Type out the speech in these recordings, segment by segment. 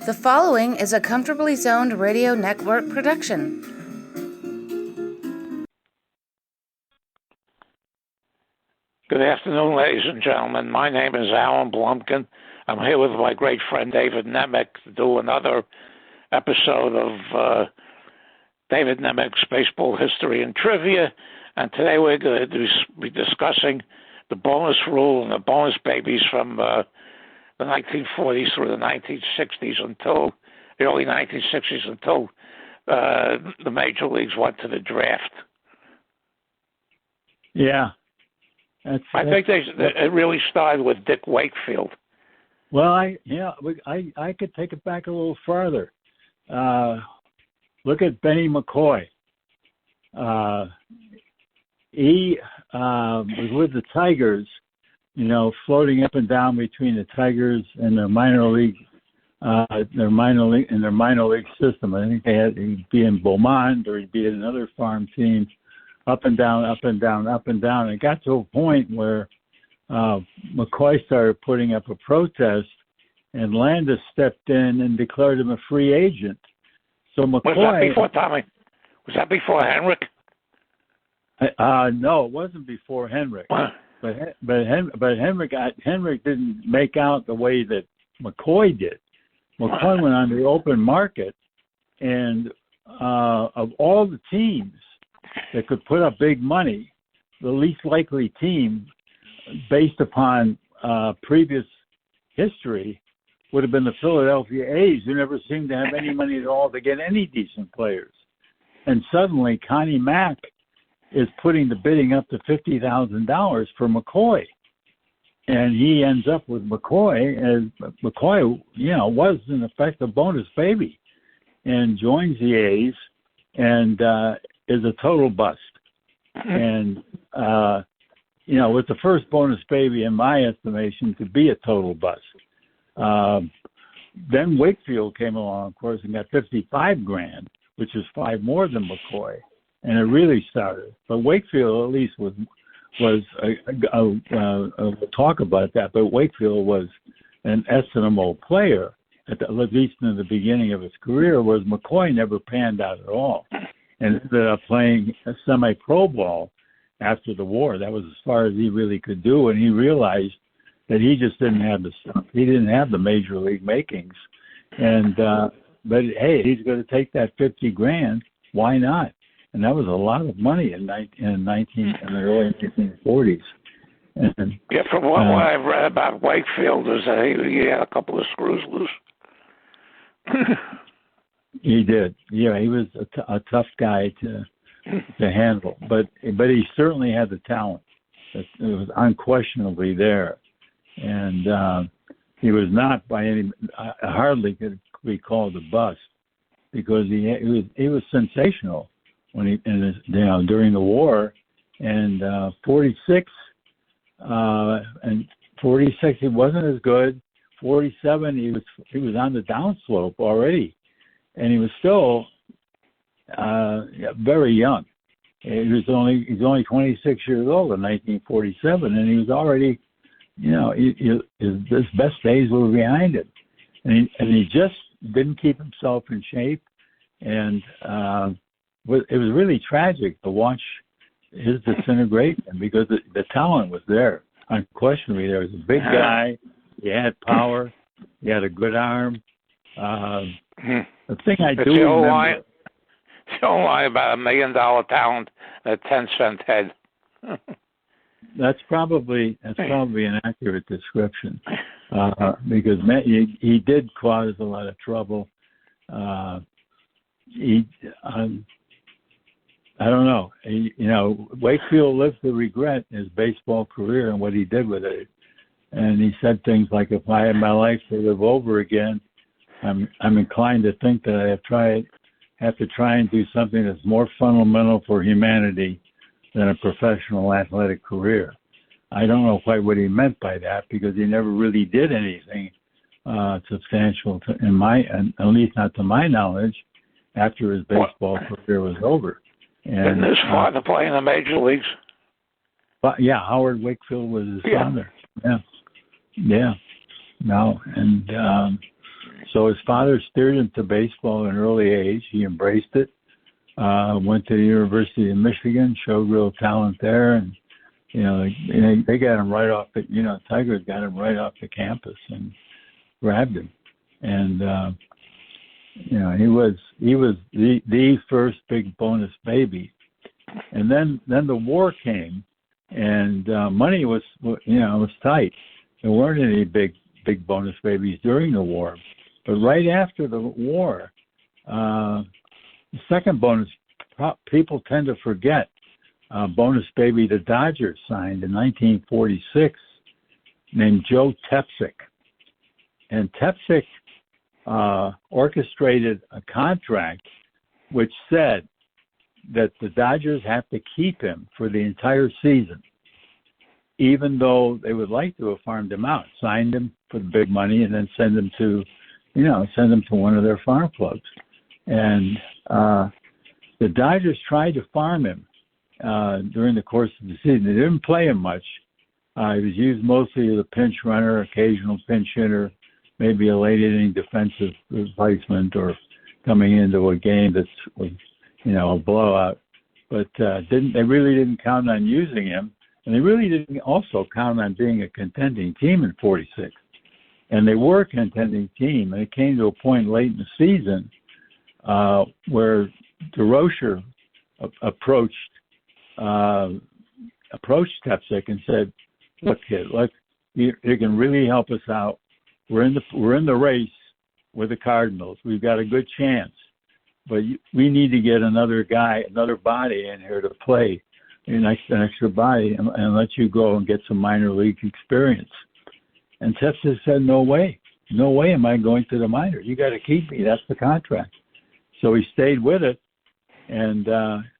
The following is a Comfortably Zoned Radio Network production. Good afternoon, ladies and gentlemen. My name is Alan Bumkin. I'm here with my great friend David Nemec to do another episode of David Nemec's Baseball History and Trivia. And today we're going to be discussing the bonus rule and the bonus babies from the 1940s through the 1960s until the early 1960s until the major leagues went to the draft. Yeah. I think it really started with Dick Wakefield. Well, I could take it back a little farther. Look at Benny McCoy. He was with the Tigers, floating up and down between the Tigers and their minor league system. I think he'd be in Beaumont or he'd be at another farm team, up and down, up and down, up and down. It got to a point where McCoy started putting up a protest, and Landis stepped in and declared him a free agent. So McCoy. Was that before Tommy? Was that before Henrik? No, it wasn't before Henrik. But Henrik didn't make out the way that McCoy did. McCoy went on the open market, and of all the teams that could put up big money, the least likely team, based upon previous history, would have been the Philadelphia A's, who never seemed to have any money at all to get any decent players. And suddenly, Connie Mack is putting the bidding up to $50,000 for McCoy. And he ends up with McCoy, as McCoy, was in effect a bonus baby, and joins the A's and is a total bust. And, was the first bonus baby, in my estimation, to be a total bust. Then Wakefield came along, of course, and got $55,000, which is $5,000 more than McCoy. And it really started. But Wakefield, at least, was we'll talk about that. But Wakefield was an estimable player, at least in the beginning of his career, whereas McCoy never panned out at all, and ended up playing a semi-pro ball after the war. That was as far as he really could do, and he realized that he just didn't have the stuff. He didn't have the major league makings, and but hey, he's going to take that $50,000. Why not? And that was a lot of money in the early 1940s. And, from what I've read about Wakefield is that he had a couple of screws loose. He did. Yeah, he was a tough guy to handle, but he certainly had the talent. It was unquestionably there, and he was not by any. I hardly could be called a bust because he was sensational. When he, during the war, and 46 he wasn't as good. 47 he was on the downslope already, and he was still very young. He's only 26 years old in 1947, and he was already, his best days were behind him, and he just didn't keep himself in shape, and it was really tragic to watch his disintegration because the talent was there. Unquestionably, there was a big guy. He had power. He had a good arm. The thing I do remember... Don't lie about $1 million talent and a 10-cent head. That's probably an accurate description because he did cause a lot of trouble. I don't know. Wakefield lived to regret his baseball career and what he did with it. And he said things like, "If I had my life to live over again, I'm inclined to think that I have to try and do something that's more fundamental for humanity than a professional athletic career." I don't know quite what he meant by that because he never really did anything substantial, at least not to my knowledge, after his baseball career was over. And his father play in the major leagues? But yeah, Howard Wakefield was his father. Yeah. No, and So his father steered him to baseball at an early age. He embraced it. Went to the University of Michigan, showed real talent there, and they got him right off the. Tigers got him right off the campus and grabbed him, and he was the first big bonus baby, and then the war came, and money was tight. There weren't any big bonus babies during the war, but right after the war, the second bonus people tend to forget. Bonus baby the Dodgers signed in 1946, named Joe Tepsick, and Tepsick orchestrated a contract which said that the Dodgers have to keep him for the entire season, even though they would like to have farmed him out, signed him for the big money, and then send him to one of their farm clubs. And the Dodgers tried to farm him during the course of the season. They didn't play him much. He was used mostly as a pinch runner, occasional pinch hitter, maybe a late inning defensive replacement, or coming into a game that's a blowout. But they really didn't count on using him, and they really didn't also count on being a contending team in '46. And they were a contending team, and it came to a point late in the season where DeRocher approached Tepsick and said, "Look, kid, you can really help us out. We're in the race with the Cardinals. We've got a good chance, but we need to get another body in here to play, an extra body, and let you go and get some minor league experience." And Tepsick said, "No way am I going to the minors. You got to keep me. That's the contract." So he stayed with it and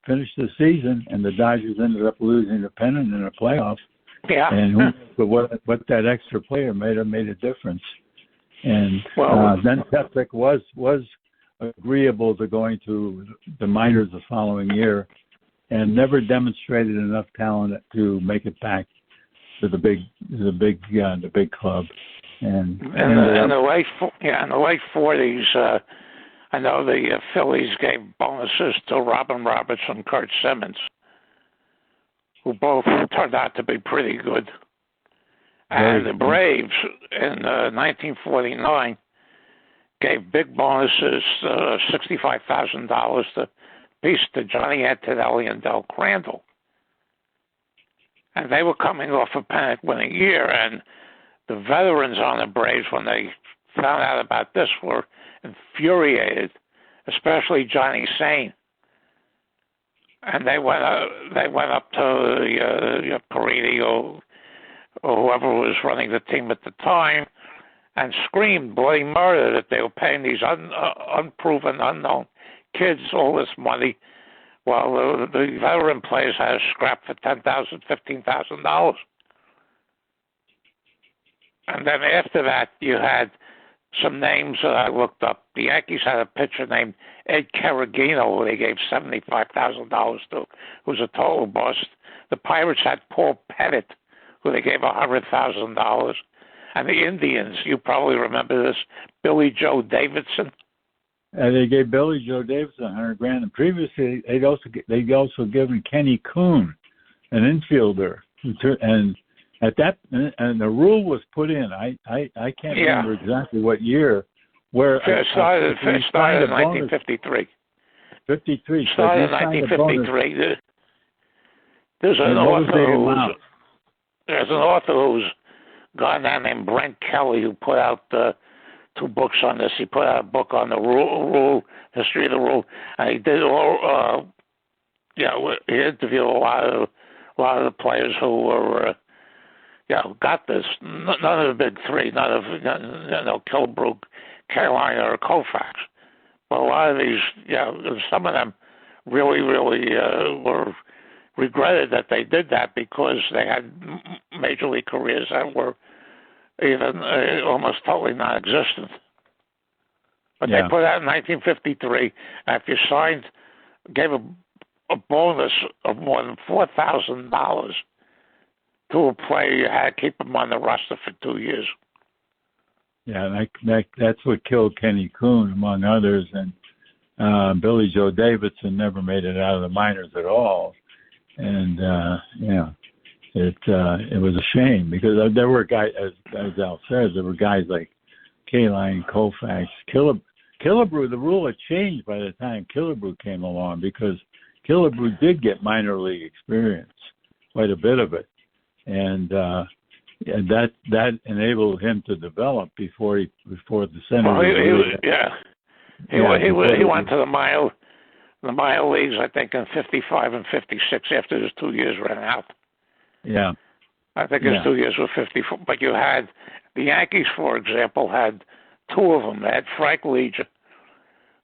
finished the season, and the Dodgers ended up losing the pennant in the playoffs. Yeah. And what that extra player made a difference. And then Tepsick was agreeable to going to the minors the following year, and never demonstrated enough talent to make it back to the big club. And in the late 40s, I know the Phillies gave bonuses to Robin Roberts and Kurt Simmons, who both turned out to be pretty good. And the Braves in 1949 gave big bonuses, $65,000 apiece to Johnny Antonelli and Del Crandall. And they were coming off a pennant-winning year, and the veterans on the Braves, when they found out about this, were infuriated, especially Johnny Sain. And they went up to Perini or whoever was running the team at the time, and screamed bloody murder that they were paying these unproven, unknown kids all this money, while the veteran players had a scrap for $10,000, $15,000. And then after that, you had some names that I looked up. The Yankees had a pitcher named Ed Carragino, who they gave $75,000 to, who was a total bust. The Pirates had Paul Pettit, who they gave $100,000. And the Indians, you probably remember this, Billy Joe Davidson. They gave Billy Joe Davidson $100,000. And previously, they'd also given Kenny Coon, an infielder, and and the rule was put in. I can't remember exactly what year. Where it started in 1953. 53. Started in 1953. There's an author who's a guy named Brent Kelly who put out 2 books on this. He put out a book on the rule, history of the rule, and he did all. He interviewed a lot of the players who were. Got this. None of the big three, none of Kilbrook, Carolina, or Koufax. But a lot of these, some of them really were regretted that they did that, because they had major league careers that were even almost totally non-existent. But they put out in 1953, and if you gave a bonus of more than $4,000 to a player, you had to keep him on the roster for 2 years. Yeah, that's what killed Kenny Coon, among others, and Billy Joe Davidson never made it out of the minors at all, and it was a shame because there were guys, as Al says, there were guys like Kaline, Koufax, Killebrew. The rule had changed by the time Killebrew came along because Killebrew did get minor league experience, quite a bit of it, and that enabled him to develop before the Senators. He went to the minor leagues, I think, in '55 and '56 after his 2 years ran out. Yeah, I think his 2 years were 54. But you had the Yankees, for example, had two of them. They had Frank Legia,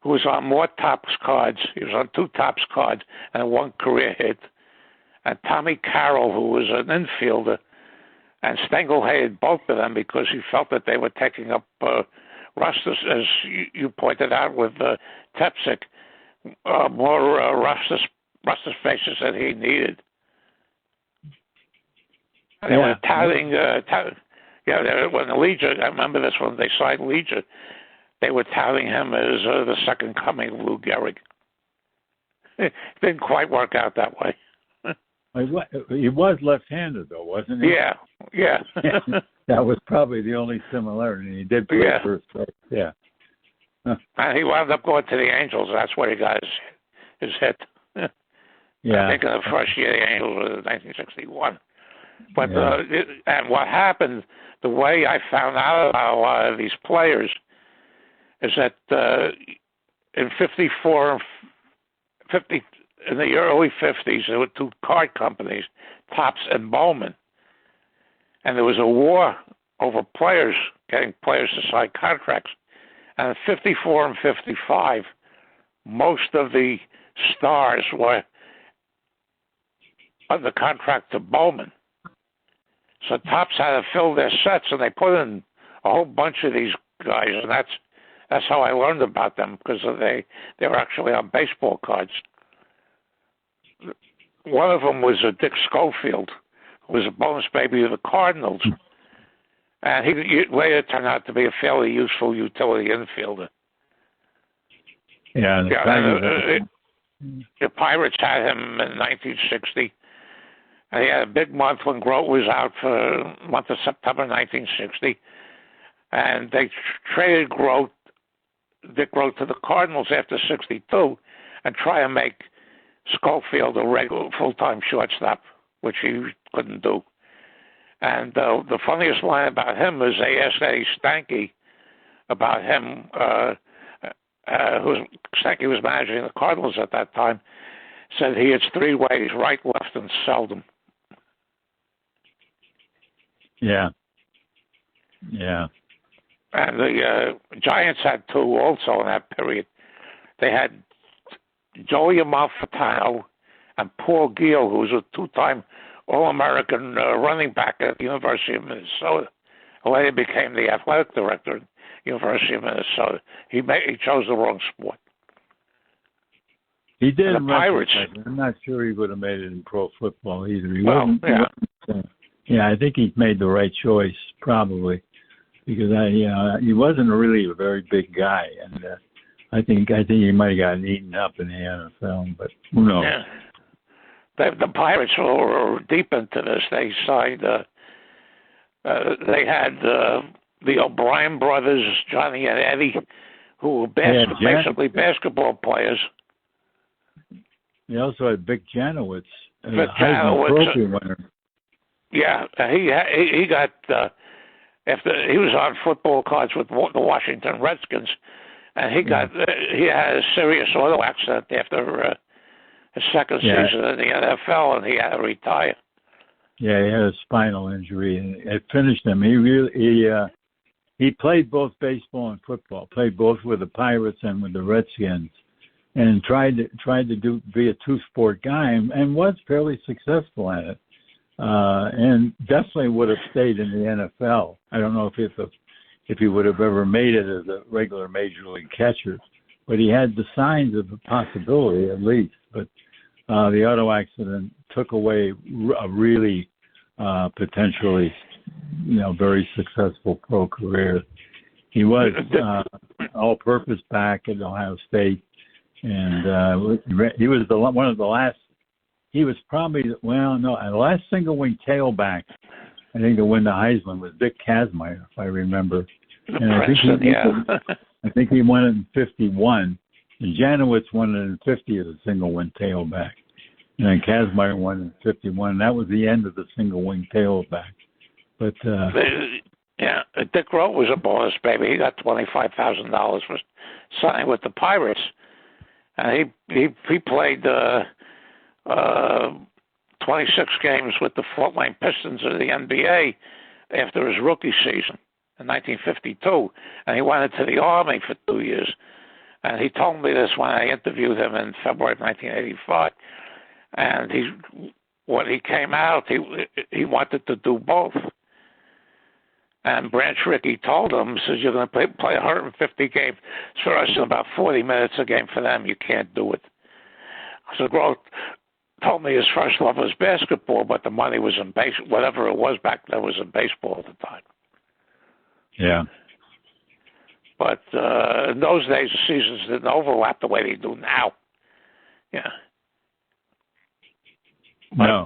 who was on more Topps cards. He was on 2 Topps cards and 1 career hit. And Tommy Carroll, who was an infielder. And Stengel hated both of them because he felt that they were taking up rust, as you pointed out with Tepsic, more rust spaces that he needed. And they were touting, when Legia, I remember this when they signed Legia, they were touting him as the second coming of Lou Gehrig. It didn't quite work out that way. He was left-handed, though, wasn't he? Yeah. That was probably the only similarity. He did play first base. Yeah. And he wound up going to the Angels. That's where he got his hit. Yeah. I think in the first year the Angels was in 1961. But and what happened, the way I found out about a lot of these players is that in '54 and '50. In the early 50s, there were 2 card companies, Topps and Bowman. And there was a war over players, getting players to sign contracts. And in '54 and '55, most of the stars were under contract to Bowman. So Topps had to fill their sets, and they put in a whole bunch of these guys. And that's how I learned about them, because they were actually on baseball cards. One of them was Dick Schofield, who was a bonus baby of the Cardinals. And he later turned out to be a fairly useful utility infielder. The Pirates had him in 1960. And he had a big month when Grote was out for the month of September 1960. And they traded Dick Grote to the Cardinals after '62 and try to make Schofield a regular full-time shortstop, which he couldn't do. And the funniest line about him is they asked Eddie Stanky about him, Stanky was managing the Cardinals at that time, said he hits 3 ways, right, left, and seldom. Yeah. And the Giants had 2 also in that period. They had Joey Amalfitano and Paul Giel, who was a 2-time All-American running back at the University of Minnesota, who later became the athletic director at the University of Minnesota. He chose the wrong sport. He did. The Pirates. I'm not sure he would have made it in pro football either. I think he made the right choice, probably, because he wasn't really a very big guy, and I think he might have gotten eaten up in the NFL, but who knows? Yeah. The Pirates were deep into this. They signed. They had the O'Brien brothers, Johnny and Eddie, who were basically basketball players. They also had Vic Janowitz, Vic Janowitz, Trophy winner. Yeah, he got after he was on football cards with the Washington Redskins. And he had a serious auto accident after his second season in the NFL, and he had to retire. Yeah, he had a spinal injury, and it finished him. He played both baseball and football. Played both with the Pirates and with the Redskins, and tried to be a 2-sport guy, and was fairly successful at it. And definitely would have stayed in the NFL. I don't know if he would have ever made it as a regular major league catcher, but he had the signs of a possibility at least. But the auto accident took away a really potentially, very successful pro career. He was all-purpose back at Ohio State, and he was one of the last. He was probably the last single-wing tailback. I think to win the Heisman was Dick Kazmaier, if I remember. And I think he won it in 51. And Janowitz won it in 50 as a single-wing tailback. And then Kazmaier won in 51. And that was the end of the single-wing tailback. But Dick Rowe was a bonus baby. He got $25,000 for signing with the Pirates, and he played 26 games with the Fort Wayne Pistons of the NBA after his rookie season in 1952, and he went into the Army for 2 years. And he told me this when I interviewed him in February of 1985. And when he came out, he wanted to do both. And Branch Rickey told him, says, you're going to play 150 games for us and about 40 minutes a game for them. You can't do it. So Groth told me his first love was basketball, but the money was in whatever it was back then was in baseball at the time. Yeah. But in those days, the seasons didn't overlap the way they do now. Yeah. No.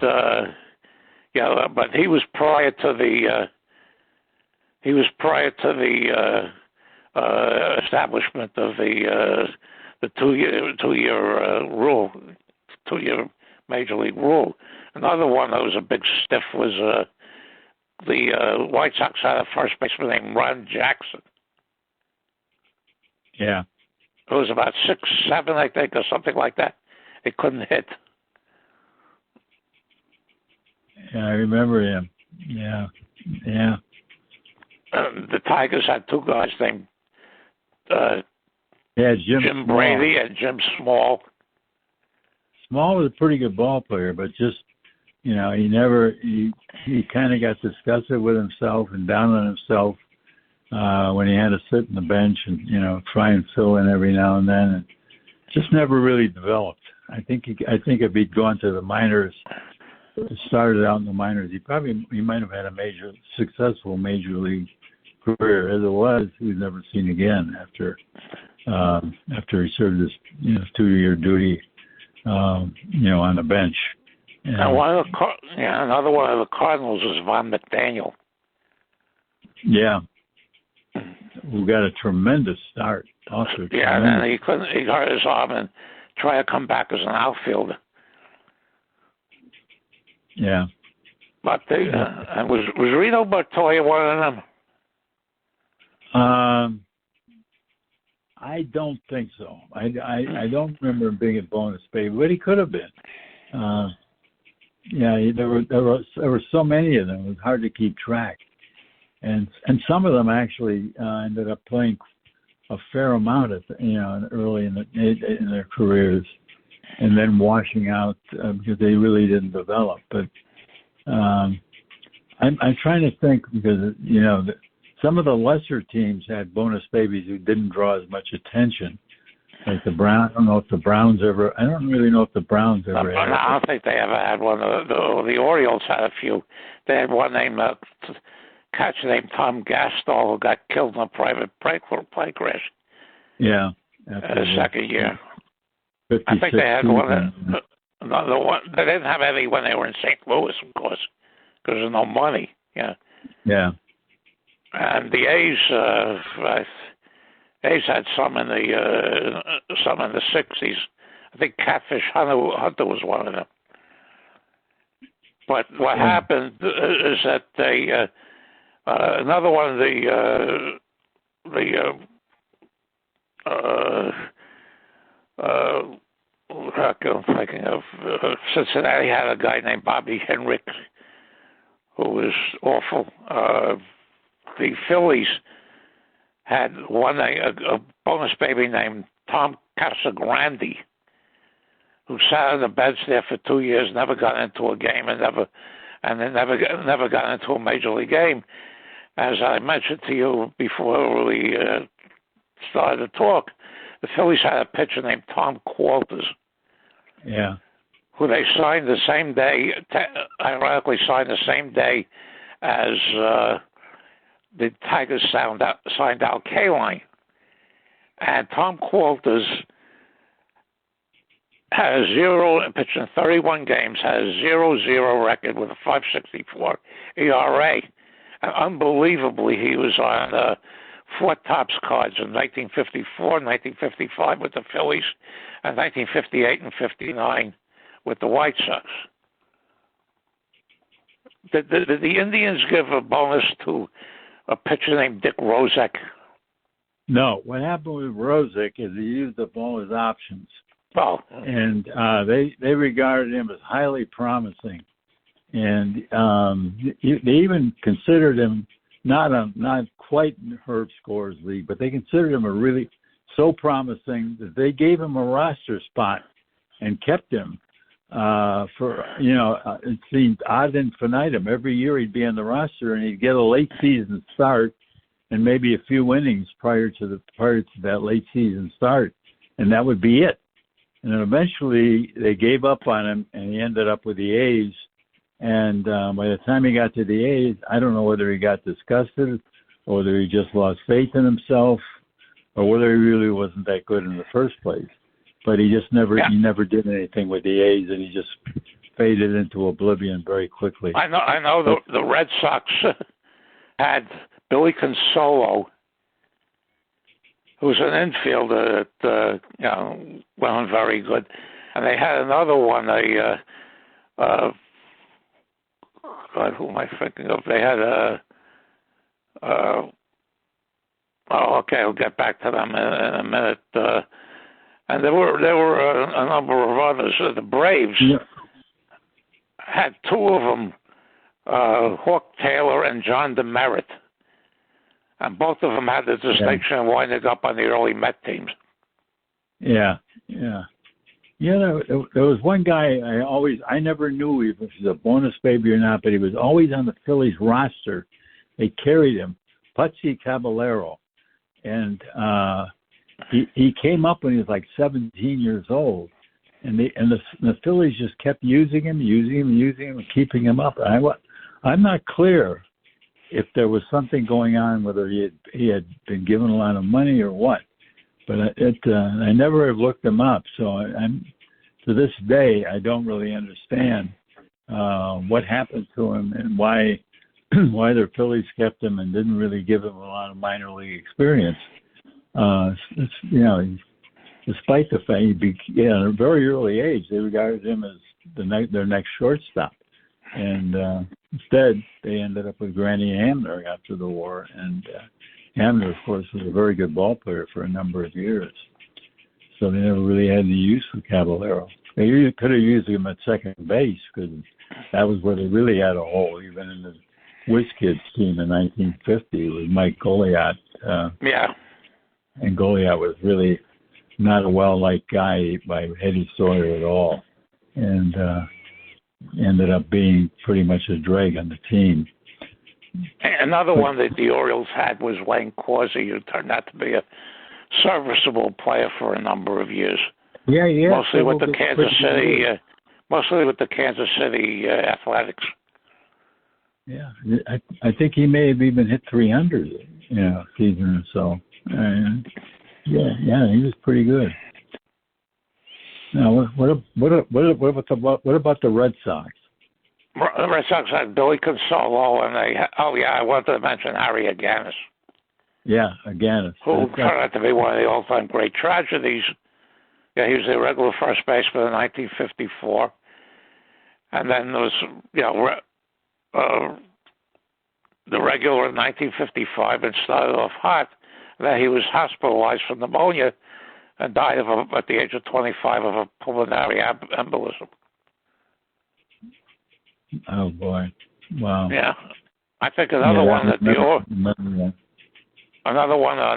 But he was prior to the establishment of the 2-year rule, 2-year Major League rule. Another one that was a big stiff was the White Sox had a first baseman named Ron Jackson. Yeah. It was about 6'7", I think, or something like that. It couldn't hit. Yeah, I remember him. Yeah. The Tigers had two guys named Jim Brady and Jim Small. Small was a pretty good ball player, but just, he kind of got disgusted with himself and down on himself when he had to sit in the bench and, try and fill in every now and then. And just never really developed. I think if he'd gone to the minors, started out in the minors, he might have had a successful major league career. As it was, he was never seen again after he served his 2-year duty on the bench. And another one of the Cardinals was Von McDaniel. Yeah, who got a tremendous start. Also, and then he hurt his arm and tried to come back as an outfielder. Yeah, but and was Reno Montoya one of them? I don't think so. I don't remember him being a bonus baby, but he could have been. There were so many of them. It was hard to keep track, and some of them actually ended up playing a fair amount early in their careers, and then washing out because they really didn't develop. But I'm trying to think because some of the lesser teams had bonus babies who didn't draw as much attention. Like the Browns, I don't really know if the Browns ever had. I don't think they ever had one. The Orioles had a few. They had one named catcher named Tom Gastol who got killed in a private plane crash. Yeah. The second year. 56 I think they had one. season. Another one. They didn't have any when they were in St. Louis, of course, because there's no money. Yeah. Yeah. And the A's had some in the 60s. I think Catfish Hunter was one of them. But what happened is that they another one of the I'm thinking of Cincinnati had a guy named Bobby Henrik who was awful. The Phillies had a bonus baby named Tom Casagrande, who sat on the bench there for 2 years, never got into a game, and never got into a major league game. As I mentioned to you before we started to talk, the Phillies had a pitcher named Tom Qualters. Yeah. Who they signed the same day, ironically signed the same day as the Tigers signed Al Kaline. And Tom Qualters has pitched in 31 games, has a 0-0 record with a 5.64 ERA. And unbelievably, he was on 4 Topps cards in 1954, 1955 with the Phillies, and 1958 and 59 with the White Sox. Did the Indians give a bonus to a pitcher named Dick Rozek? No. What happened with Rozek is he used up all his options. Oh. And they regarded him as highly promising. And they even considered him not quite in Herb Score's league, but they considered him a really so promising that they gave him a roster spot and kept him for, it seemed ad infinitum. Every year he'd be on the roster and he'd get a late season start and maybe a few innings prior to that late season start, and that would be it. And then eventually they gave up on him, and he ended up with the A's. And by the time he got to the A's, I don't know whether he got disgusted or whether he just lost faith in himself or whether he really wasn't that good in the first place. But he just never did anything with the A's, and he just faded into oblivion very quickly. I know the Red Sox had Billy Consolo, who was an infielder that wasn't very good, and they had another one. God, who am I thinking of? They had okay, I'll get back to them in a minute. And there were a number of others. The Braves had 2 of them, Hawk Taylor and John DeMeritt. And both of them had the distinction of winding up on the early Met teams. Yeah. There was one guy I never knew if he was a bonus baby or not, but he was always on the Phillies roster. They carried him, Putsy Caballero. And he came up when he was like 17 years old. And the Phillies just kept using him, and keeping him up. And I'm not clear if there was something going on, whether he had been given a lot of money or what. But I never have looked him up. So to this day, I don't really understand what happened to him and why the Phillies kept him and didn't really give him a lot of minor league experience. Despite the fact at a very early age, they regarded him as their next shortstop. And instead, they ended up with Granny Hamner after the war. And Hamner, of course, was a very good ball player for a number of years. So they never really had any use for Caballero. They could have used him at second base because that was where they really had a hole, even in the Whiz Kids team in 1950 with Mike Goliath. And Goliath was really not a well-liked guy by Eddie Sawyer at all. And ended up being pretty much a drag on the team. Another one that the Orioles had was Wayne Causey, who turned out to be a serviceable player for a number of years. Mostly with the Kansas City Athletics. Yeah, I think he may have even hit 300, season or so. He was pretty good. Now, what about the Red Sox? The Red Sox had Billy Consolo, and I wanted to mention Harry Aganis. Yeah, Aganis. Who turned out to be one of the all-time great tragedies. Yeah, he was the regular first baseman in 1954. And then there was, the regular in 1955 and started off hot. Then he was hospitalized for pneumonia and died at the age of 25 of a pulmonary embolism. Oh, boy. Wow. Yeah. I think another one on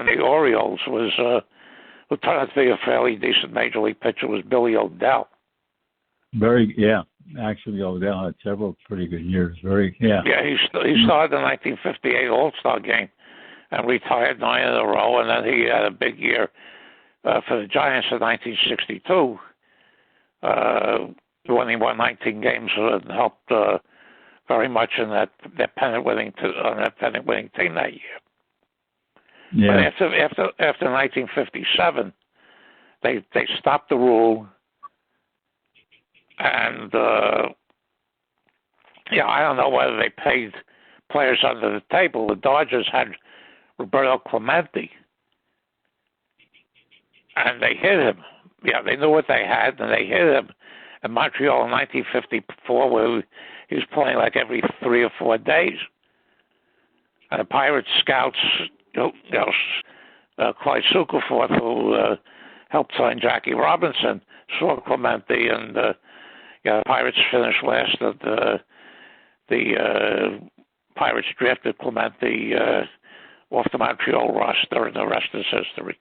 the Orioles was who turned out to be a fairly decent major league pitcher was Billy O'Dell. Actually, O'Dell had several pretty good years. He started the 1958 All-Star game and retired 9 in a row, and then he had a big year for the Giants in 1962 when he won 19 games and helped very much in that pennant winning team that year. Yeah. But after 1957, they stopped the rule, and I don't know whether they paid players under the table. The Dodgers had Roberto Clemente, and they hit him. Yeah, they knew what they had, and they hit him in Montreal in 1954, where he was playing like every 3 or 4 days. And the Pirates scouts, Clyde Suckerforth, who helped sign Jackie Robinson, saw Clemente, and the Pirates finished last. The Pirates drafted Clemente off the Montreal roster, and the rest is history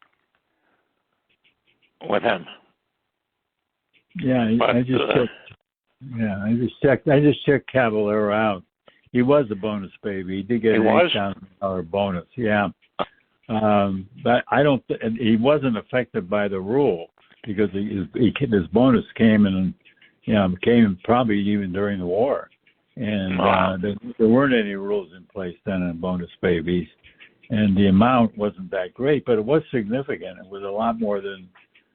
with him. Yeah, I just checked Caballero out. He was a bonus baby. He did get an $8,000 bonus. Yeah, but I don't. He wasn't affected by the rule because his bonus came came probably even during the war, and there weren't any rules in place then on bonus babies, and the amount wasn't that great, but it was significant. It was a lot more than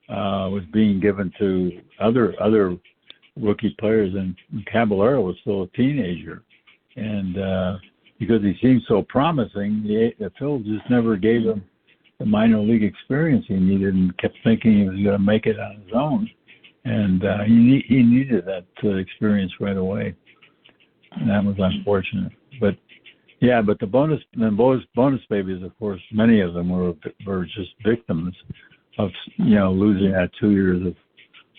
was being given to other rookie players, and Caballero was still a teenager, and because he seemed so promising, the Phils just never gave him the minor league experience he needed, and kept thinking he was going to make it on his own, and he needed that experience right away, and that was unfortunate. But the bonus babies, of course, many of them were just victims of losing that 2 years of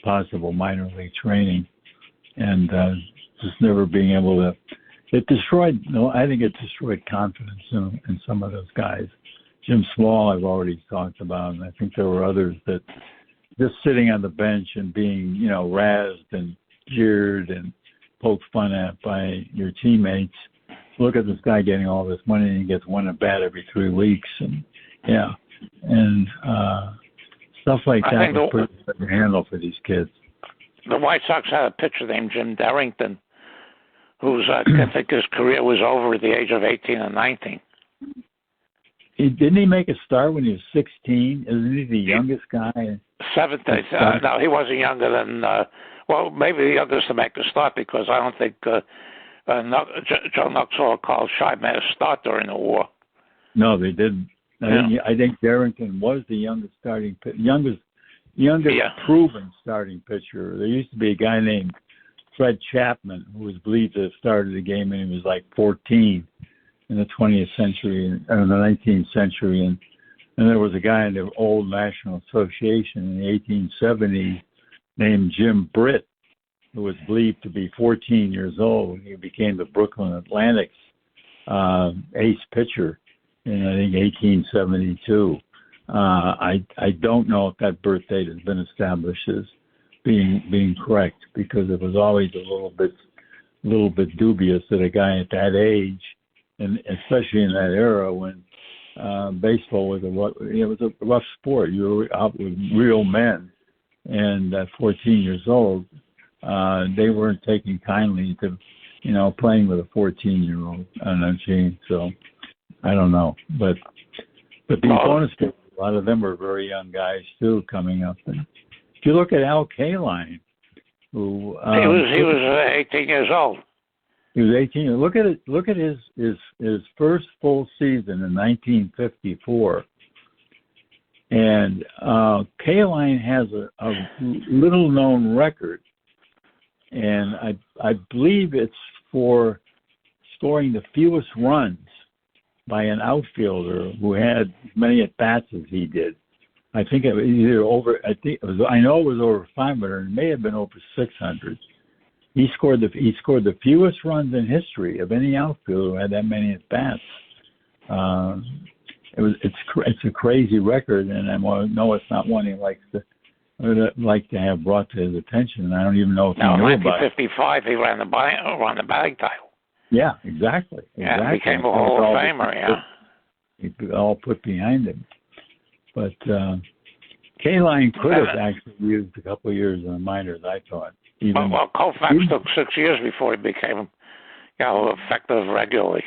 possible minor league training, and just never being able to. It destroyed. I think it destroyed confidence in some of those guys. Jim Small, I've already talked about, and I think there were others that just sitting on the bench and being razzed and jeered and poked fun at by your teammates. Look at this guy getting all this money, and he gets one at bat every 3 weeks, and stuff like that was pretty hard to handle for these kids. The White Sox had a pitcher named Jim Darrington, whose I think his career was over at the age of 18 or 19. Didn't he make a start when he was 16? Isn't he the youngest guy? 17. No, he wasn't younger than. Maybe the youngest to make a start, because I don't think Joe Nuxhall or Carl Scheib made a start during the war. No, they didn't. I think Darrington was the youngest proven starting pitcher. There used to be a guy named Fred Chapman who was believed to have started the game when he was like 14 in the 20th century or the 19th century, and there was a guy in the old National Association in the 1870s named Jim Britt, who was believed to be 14 years old. He became the Brooklyn Atlantic's ace pitcher in, I think, 1872. I don't know if that birth date has been established as being correct, because it was always a little bit dubious that a guy at that age, and especially in that era when baseball was a rough sport. You were out with real men, and at 14 years old, they weren't taking kindly to playing with a 14-year-old on a team. So I don't know, but the bonus kids, a lot of them were very young guys too coming up. And if you look at Al Kaline, who he was 18 years old. He was 18. Look at his first full season in 1954. And Kaline has a little known record, and I believe it's for scoring the fewest runs by an outfielder who had as many at bats as he did. I think it was I know it was over 500. It may have been over 600. He scored the fewest runs in history of any outfielder who had that many at bats. It's a crazy record, and I know it's not one he would like to have brought to his attention. And I don't even know if he knew about it. 1955, he ran the batting title. Yeah, exactly. Yeah, he became a Hall of Famer. Yeah, he all put behind him. But Kaline could have actually used a couple of years in the minors, I thought. Koufax took 6 years before he became effective regularly.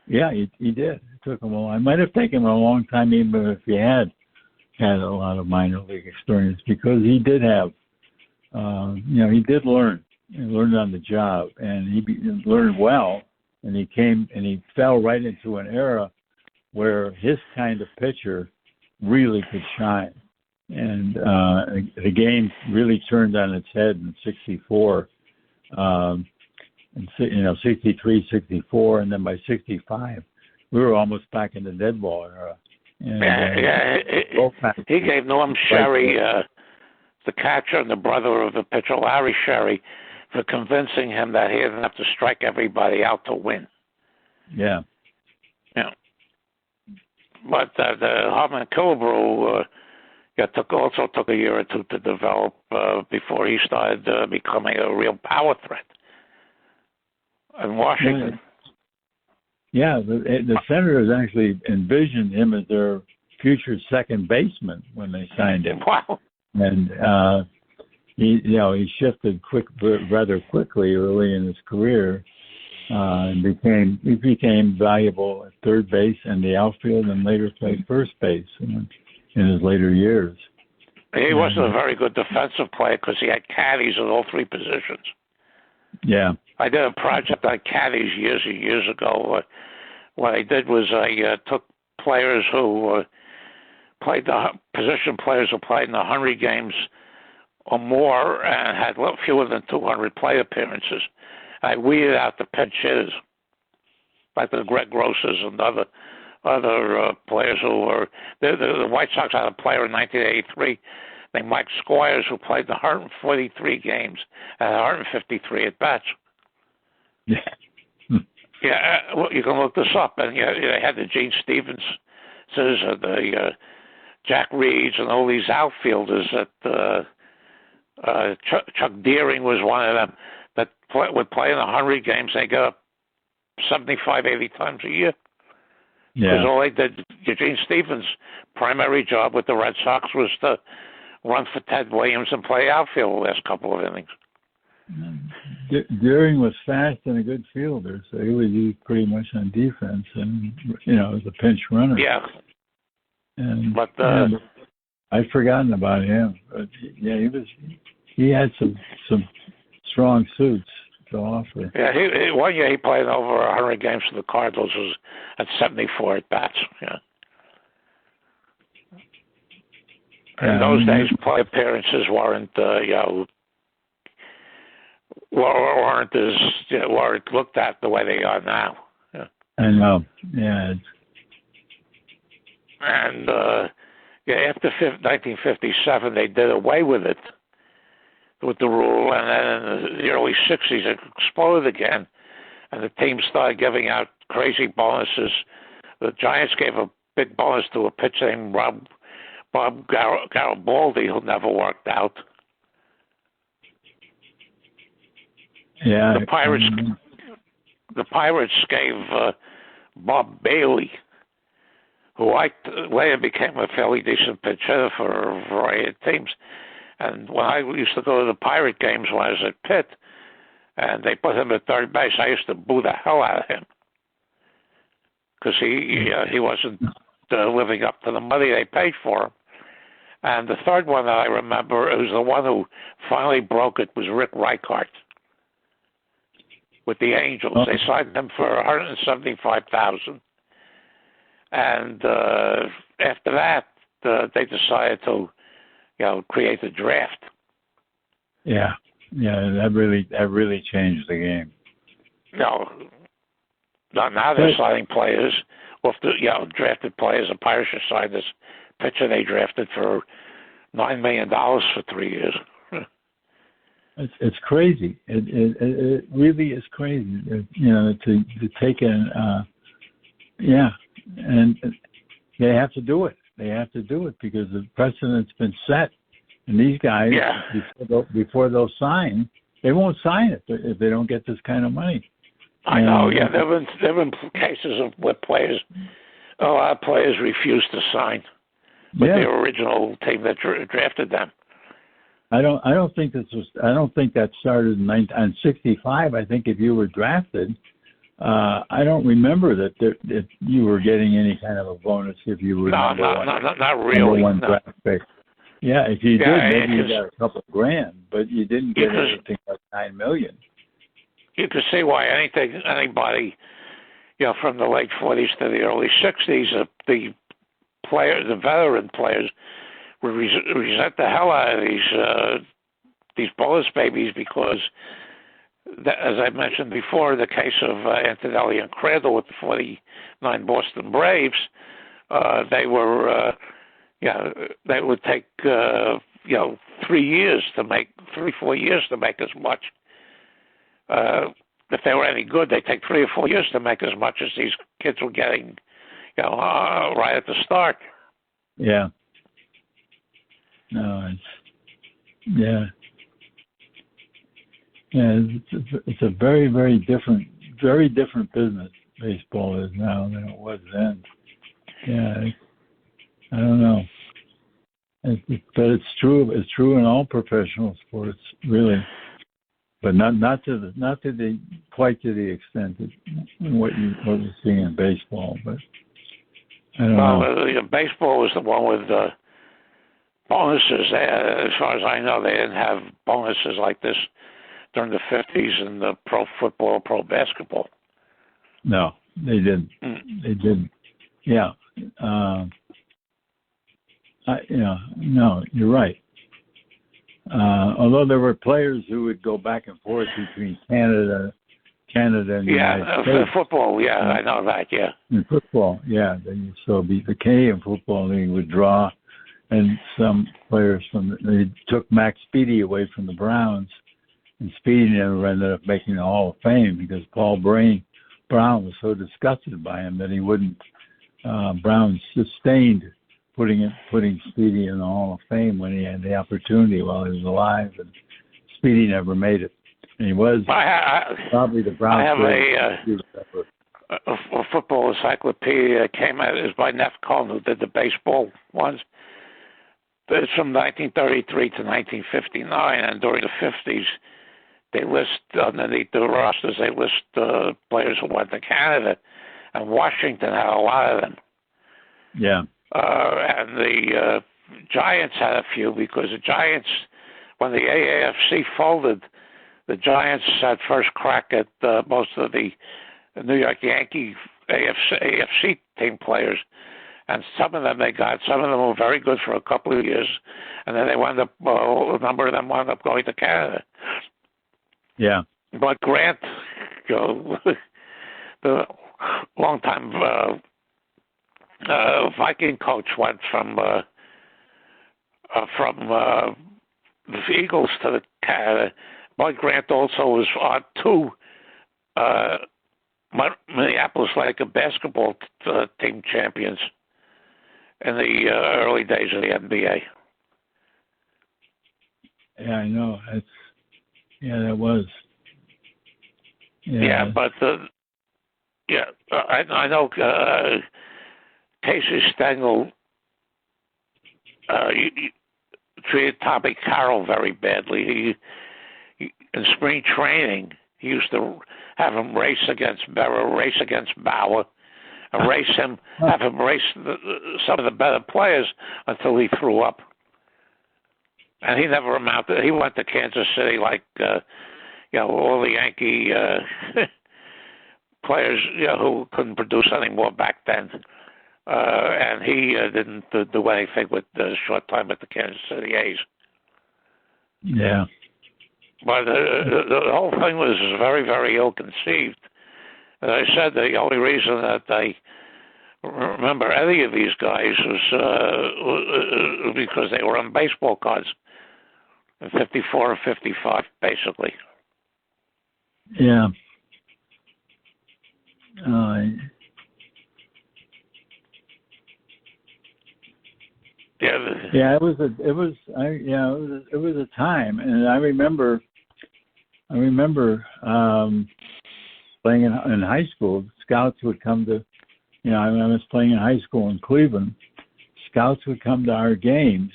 Yeah, he did. It took him a long. It might have taken him a long time, even if he had a lot of minor league experience, because he did have, he did learn. He learned on the job, and he learned well. And he fell right into an era where his kind of pitcher really could shine. And the game really turned on its head in '64, and 63, '64, and then by '65, we were almost back in the dead ball era. And, he gave Norm Sherry, the catcher and the brother of the pitcher, Larry Sherry, for convincing him that he didn't have to strike everybody out to win. Yeah. Yeah. But the Hartman Killebrew took a year or two to develop before he started becoming a real power threat in Washington. Yeah, the Senators actually envisioned him as their future second baseman when they signed him. Wow. And he shifted rather quickly early in his career, and became valuable at third base and the outfield, and later played first base in his later years. He wasn't a very good defensive player because he had caddies at all three positions. Yeah. I did a project on caddies years and years ago. What I did was I took players who played the position players who played in 100 games or more and had fewer than 200 play appearances. I weeded out the pinch hitters, like the Greg Grosses and other players who were. The White Sox had a player in 1983 named Mike Squires who played 143 games and 153 at bats. Yeah. Yeah, you can look this up, and they had the Gene Stephens, the Jack Reeds, and all these outfielders. That Chuck Deering was one of them that would play in 100 games. They got up 75, 80 times a year. Because all they did, Eugene Stephens' primary job with the Red Sox was to run for Ted Williams and play outfield the last couple of innings. Deering was fast and a good fielder, so he was used pretty much on defense and, as a pinch runner. Yeah. But I'd forgotten about him. But yeah, he had some strong suits to offer. Yeah, one year he played over 100 games for the Cardinals. Was at 74 at bats. Yeah. In those days, play appearances weren't weren't looked at the way they are now. Yeah. I know. Yeah. And after 1957, they did away with it, with the rule, and then in the early 60s, it exploded again, and the team started giving out crazy bonuses. The Giants gave a big bonus to a pitcher named Bob Garibaldi, who never worked out. Yeah, the Pirates gave Bob Bailey, who later became a fairly decent pitcher for a variety of teams. And when I used to go to the Pirate games when I was at Pitt, and they put him at third base, I used to boo the hell out of him because he wasn't living up to the money they paid for him. And the third one that I remember, it was the one who finally broke it, was Rick Reichart with the Angels. They signed him for $175,000, and after that, they decided to, create the draft. Yeah, that really changed the game. No, now they're signing players. Well, drafted players. The Pirates just signed this pitcher they drafted for $9 million for 3 years. It's crazy. It really is crazy. To take in. And they have to do it. They have to do it because the precedent's been set. And these guys, before they'll sign, they won't sign it if they don't get this kind of money. I know. Yeah, there've been cases of where a lot of players refuse to sign with the original team that drafted them. I don't think that started in 65. I think if you were drafted, I don't remember that you were getting any kind of a bonus if you were not really. number one draft pick. Yeah, if you did, maybe you got a couple of grand, but you didn't get anything like $9 million. You could see why anybody, from the late 40s to the early 60s, the veteran players would resent the hell out of these bonus babies because, as I mentioned before, the case of Antonelli and Crandall with the 49 Boston Braves, they would take 4 years to make as much. If they were any good, they'd take 3 or 4 years to make as much as these kids were getting, right at the start. Yeah. No, yeah. It's a very, very different business baseball is now than it was then. Yeah, I don't know. But it's true. It's true in all professional sports, really. But not quite to the extent that what we see in baseball. But I don't know. Baseball was the one with bonuses. As far as I know, they didn't have bonuses like this during the 50s in the pro football, pro basketball. No, they didn't. They didn't. Yeah. No, you're right. Although there were players who would go back and forth between Canada and the United States. Football, I know that, In football, so the Canadian Football League would draw, and some players they took Max Speedy away from the Browns, and Speedy never ended up making the Hall of Fame because Paul Brown was so disgusted by him that he wouldn't. Brown sustained putting Speedy in the Hall of Fame when he had the opportunity while he was alive, and Speedy never made it. And he was probably the Browns. I have a football encyclopedia that came out. It was by Neff Cohn, who did the baseball ones. It's from 1933 to 1959, and during the 50s, they list underneath the rosters. They list players who went to Canada, and Washington had a lot of them. Yeah. And the Giants had a few because the Giants, when the AAFC folded, the Giants had first crack at most of the New York Yankee AFC team players. And some of them were very good for a couple of years, and then a number of them wound up going to Canada. Yeah. But Grant, the longtime Viking coach, went from the Eagles to the Canada. Bud Grant also was on 2 Minneapolis Lakers basketball team champions in the early days of the NBA. Yeah, I know. That was. Yeah, but I know Casey Stengel treated Tommy Carroll very badly. He in spring training, he used to have him race against Bauer, and have him race some of the better players until he threw up. And he never amounted. He went to Kansas City like all the Yankee players who couldn't produce anymore back then. And he didn't do anything with the short time at the Kansas City A's. Yeah. But the whole thing was very, very ill-conceived. As I said, the only reason that I remember any of these guys was because they were on baseball cards. 54 or 55, basically. Yeah. It was a time, and I remember playing in high school. Scouts would come to, I was playing in high school in Cleveland. Scouts would come to our games,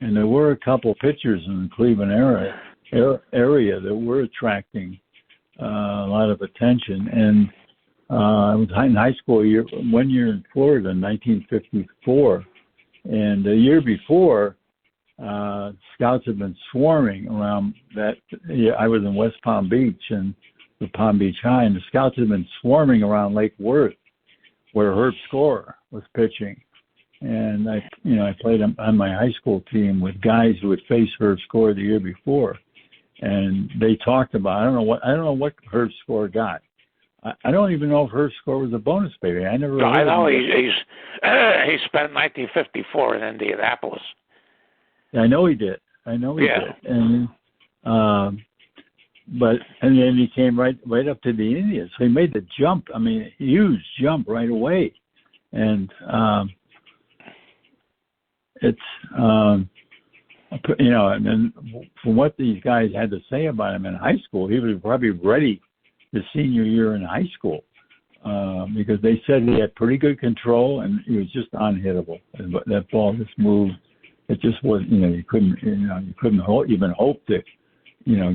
and there were a couple pitchers in the Cleveland area that were attracting a lot of attention. And I was in high school 1 year in Florida in 1954, and the year before, scouts had been swarming around that. I was in West Palm Beach and the Palm Beach High, and the scouts had been swarming around Lake Worth, where Herb Score was pitching. And I played on my high school team with guys who had faced Herb Score the year before, and they talked about I don't know what Herb Score got. I don't even know if Herb Score was a bonus baby. I never. I know he spent 1954 in Indianapolis. I know he did. Did. And and then he came right up to the Indians. So he made the jump. I mean, huge jump right away. And it's and then from what these guys had to say about him in high school, he was probably ready his senior year in high school because they said he had pretty good control and he was just unhittable. And that ball just moved. It just wasn't, you couldn't even hope to,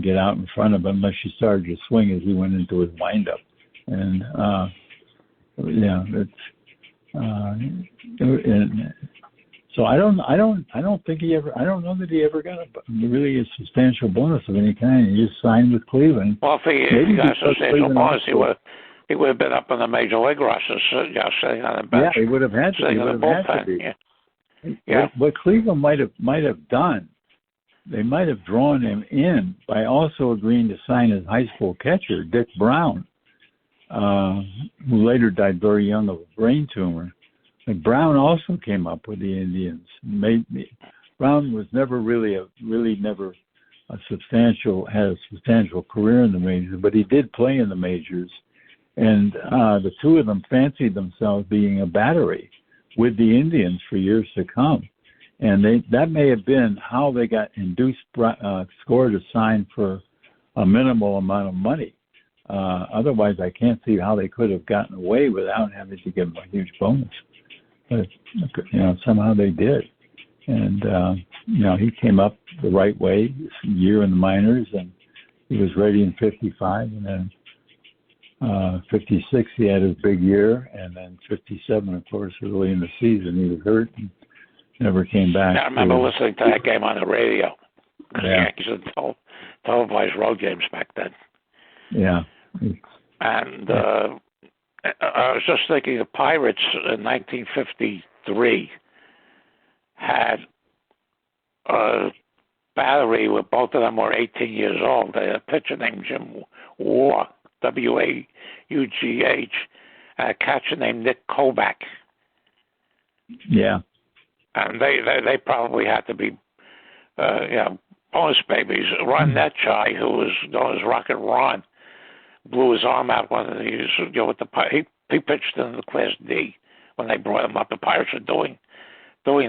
get out in front of him unless you started to swing as he went into his windup. And, so I don't think I don't know that he ever got really a substantial bonus of any kind. He just signed with Cleveland. Well, if he got a substantial bonus, he would have been up in the major league rosters, sitting on the bench. Yeah, he would have had to. He would have had to be. Yeah. What Cleveland might have done, they might have drawn him in by also agreeing to sign his high school catcher, Dick Brown, who later died very young of a brain tumor. And Brown also came up with the Indians. Brown was never had a substantial career in the majors, but he did play in the majors, and the two of them fancied themselves being a battery with the Indians for years to come. And that may have been how they got induced Score to sign for a minimal amount of money. Otherwise, I can't see how they could have gotten away without having to give him a huge bonus. But, somehow they did. And, he came up the right way, a year in the minors, and he was ready in 55, and then 56, he had his big year, and then 57, of course, early in the season, he was hurt and never came back. I remember listening to that game on the radio. The Yankees had televised road games back then. Yeah. And I was just thinking the Pirates in 1953 had a battery where both of them were 18 years old. They had a pitcher named Jim Waugh, W-A-U-G-H, and a catcher named Nick Kovac. Yeah. And they probably had to be, bonus babies. Ron Netchai, who was known as Rocket Ron, blew his arm out one of these. With he pitched in the Class D when they brought him up. The Pirates were doing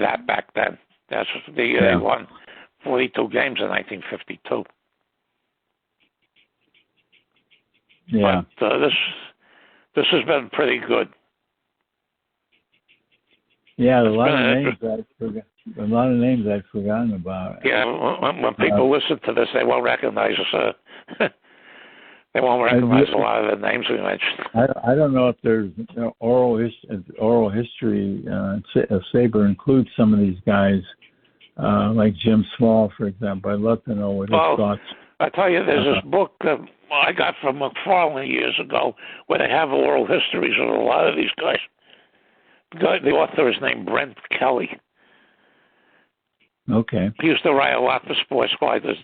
that back then. They won 42 games in 1952. Yeah. But this has been pretty good. Yeah, a lot of names I've forgotten about. Yeah, when people listen to this, they won't recognize us. They won't recognize a lot of the names we mentioned. I don't know if there's oral history. Saber includes some of these guys, like Jim Small, for example. I'd love to know what his thoughts. I tell you, there's this book that I got from McFarlane years ago where they have oral histories of a lot of these guys. The author is named Brent Kelly. Okay. He used to write a lot for Sports Collectors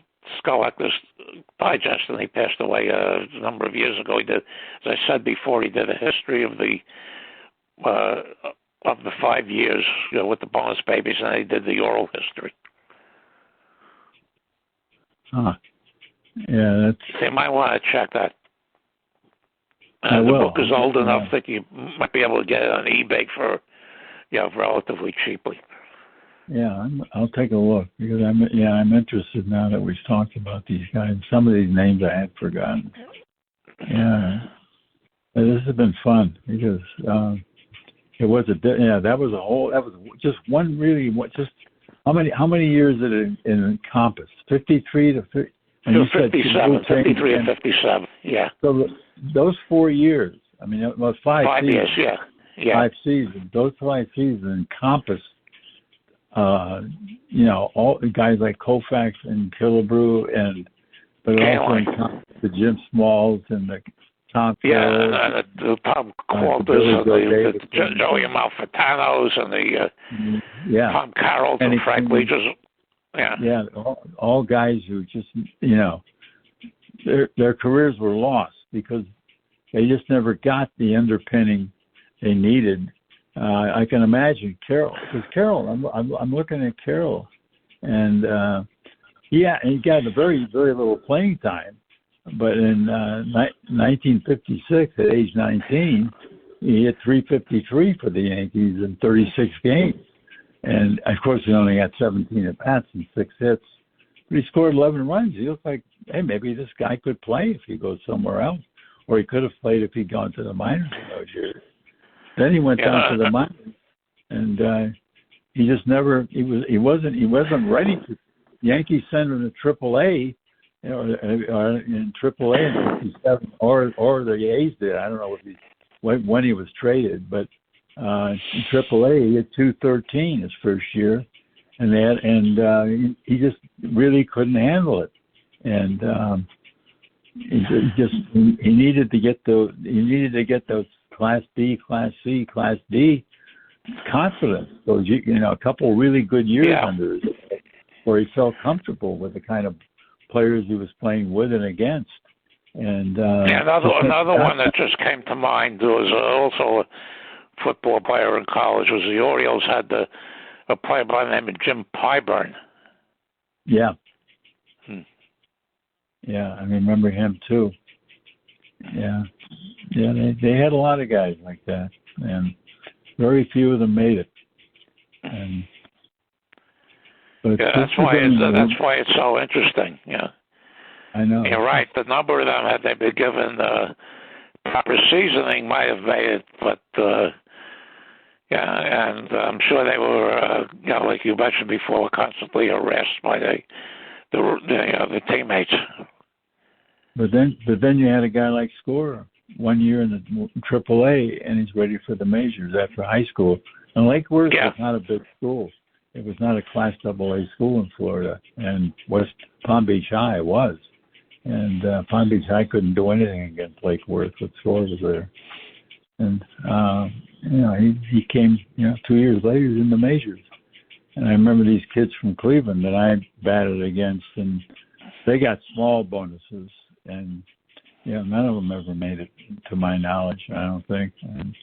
Digest, and he passed away a number of years ago. He did, as I said before, he did a history of the 5 years, with the bonus babies, and he did the oral history. Huh. Yeah, you might want to check that. I the will. book is old enough that you might be able to get it on eBay for, relatively cheaply. Yeah, I'll take a look because I'm interested now that we've talked about these guys. Some of these names I had forgotten. Yeah, this has been fun because that was just How many years did it encompass? 53 to 50. And you said 57, 53 and 57. Yeah. So those 4 years. I mean, it was 5 seasons. 5 years. Yeah. Yeah. 5 seasons. Those 5 seasons encompass, all the guys like Koufax and Killebrew, but it also encompassed the Jim Smalls and the Tom Carroll. Yeah, and the Tom Qualters and the Joey Malfitanos and the Tom Carroll and Frank Leachers. Yeah. Yeah, all guys who just, their careers were lost because they just never got the underpinning they needed. I can imagine Carroll, because Carroll, I'm looking at Carroll, and he got a very, very little playing time. But in 1956, at age 19, he hit 353 for the Yankees in 36 games. And, of course, he only got 17 at-bats and 6 hits. But he scored 11 runs. He looked like, hey, maybe this guy could play if he goes somewhere else. Or he could have played if he'd gone to the minors in those years. Then he went down to the minors. And he just never – he wasn't ready to – Yankees sent him to AAA – in AAA in '57, or the A's did. I don't know when he was traded, but in AAA he had 213 his first year, and he just really couldn't handle it, and he needed to get those Class B, Class C, Class D confidence. Those a couple really good years under his, where he felt comfortable with the kind of players he was playing with and against. And another one that just came to mind was also a football player in college. Was the Orioles had a player by the name of Jim Pyburn. Yeah. Yeah, I remember him too. Yeah. Yeah, they had a lot of guys like that, and very few of them made it. But that's why it's so interesting. Yeah, I know. You're right. The number of them, had they been given proper seasoning, might have made it. But and I'm sure they were, like you mentioned before, constantly harassed by the teammates. But then you had a guy like Scorer 1 year in the AAA, and he's ready for the majors after high school. And Lake Worth was not a big school. It was not a Class AA school in Florida, and West Palm Beach High was. And Palm Beach High couldn't do anything against Lake Worth, but Score was there. And, he came, 2 years later in the majors. And I remember these kids from Cleveland that I batted against, and they got small bonuses. And, none of them ever made it, to my knowledge, I don't think. And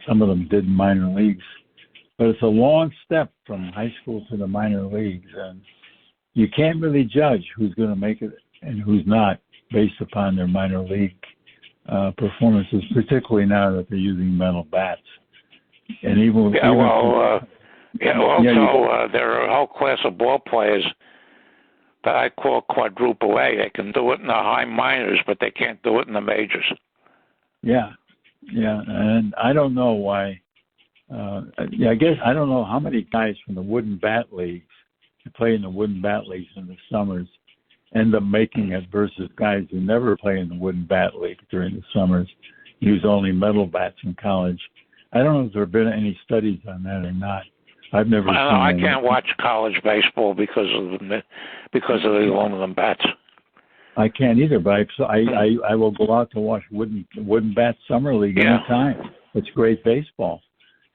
some of them did in minor leagues. But it's a long step from high school to the minor leagues, and you can't really judge who's going to make it and who's not based upon their minor league performances, particularly now that they're using metal bats. And there are a whole class of ball players that I call quadruple A. They can do it in the high minors, but they can't do it in the majors. Yeah, and I don't know why. I guess I don't know how many guys from the wooden bat leagues who play in the wooden bat leagues in the summers end up making it versus guys who never play in the wooden bat league during the summers, use only metal bats in college. I don't know if there have been any studies on that or not. I've never. I can't watch college baseball because of the aluminum bats. I can't either, but I will go out to watch wooden bat summer league anytime. It's great baseball.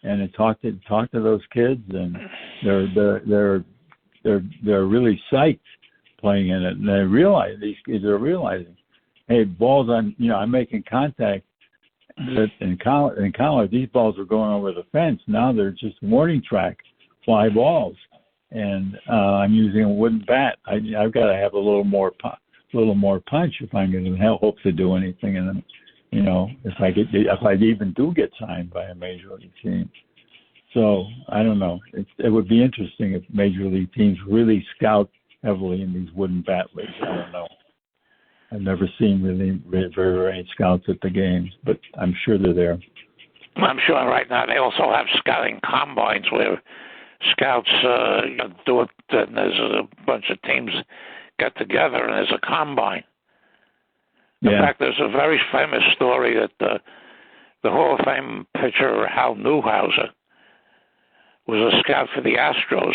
And talk to those kids, and they're really psyched playing in it, and they realize these kids are realizing, hey, balls I'm making contact. But in college, these balls are going over the fence. Now they're just warning track fly balls, and I'm using a wooden bat. I've got to have a little more punch if I'm going to hope to do anything in them. If I even do get signed by a major league team. So I don't know. It would be interesting if major league teams really scout heavily in these wooden bat leagues. I don't know. I've never seen really very scouts at the games, but I'm sure they're there. I'm sure right now they also have scouting combines where scouts do it, and there's a bunch of teams get together, and there's a combine. In fact, there's a very famous story that the Hall of Fame pitcher Hal Newhouser was a scout for the Astros.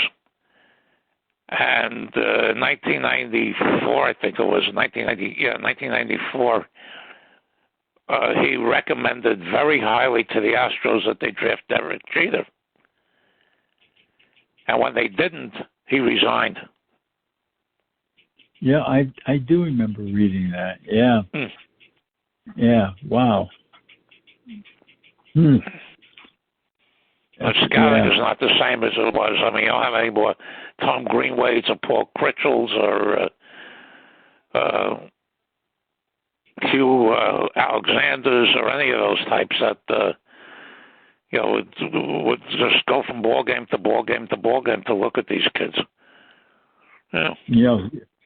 And in 1994, I think it was 1994, he recommended very highly to the Astros that they draft Derek Jeter. And when they didn't, he resigned. Yeah, I do remember reading that. Yeah. Yeah, wow. Scouting is not the same as it was. I mean, you don't have any more Tom Greenways or Paul Critchells or Hugh Alexanders or any of those types that would just go from ball game to ball game to ball game to look at these kids. Yeah.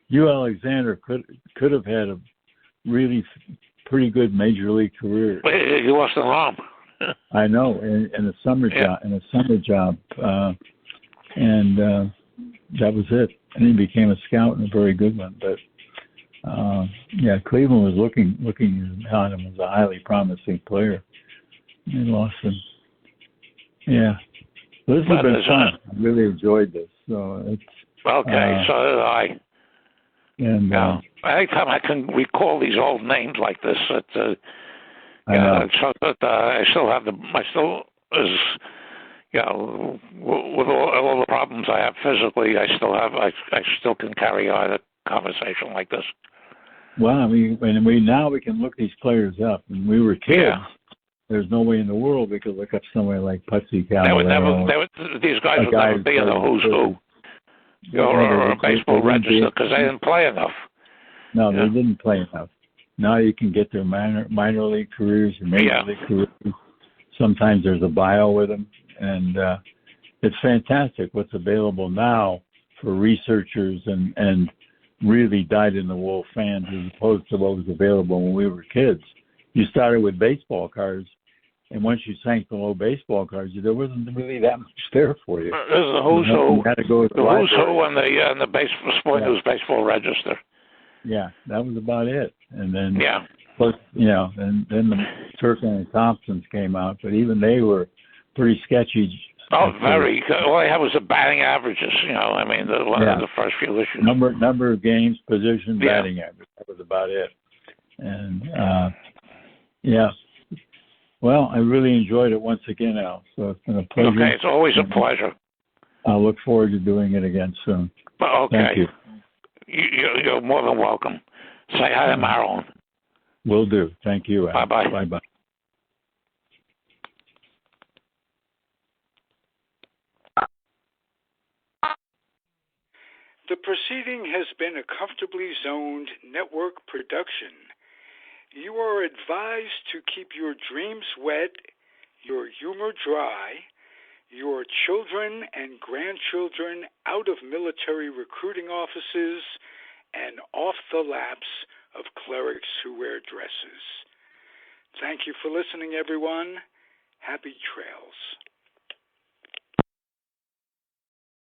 Hugh Alexander could have had a really pretty good major league career. He lost an arm. I know, in a summer job, and that was it. And he became a scout and a very good one. But Cleveland was looking on him as a highly promising player. They lost him. Yeah, well, this has been fun. I really enjoyed this. So it's okay. So did I. And anytime I can recall these old names like this, so that I still is, with all the problems I have physically, I still can carry on a conversation like this. Well, I mean, now we can look these players up. When we were kids, there's no way in the world we could look up somebody like Putsy Cavallaro. These guys would never be in the who's who. Or a baseball register because they didn't play enough. No, they didn't play enough. Now you can get their minor league careers and major league careers. Sometimes there's a bio with them, and it's fantastic what's available now for researchers and really dyed-in-the-wool fans as opposed to what was available when we were kids. You started with baseball cards, and once you sank below baseball cards, there wasn't really that much there for you. There's the who's who. You had to go to the who's who and the Sport News Baseball Register. Yeah, that was about it. And then, and then the Turpin and Thompsons came out, but even they were pretty sketchy. Oh, very. All they had was the batting averages. I mean, one of the first few issues. Number of games, position, batting average. That was about it. And well, I really enjoyed it once again, Al. So it's been a pleasure. Okay, it's always a pleasure. I'll look forward to doing it again soon. Okay. Thank you. You're more than welcome. Say hi to Marilyn. Will do. Thank you, Al. Bye-bye. Bye-bye. The proceeding has been a comfortably zoned network production. You are advised to keep your dreams wet, your humor dry, your children and grandchildren out of military recruiting offices and off the laps of clerics who wear dresses. Thank you for listening, everyone. Happy trails.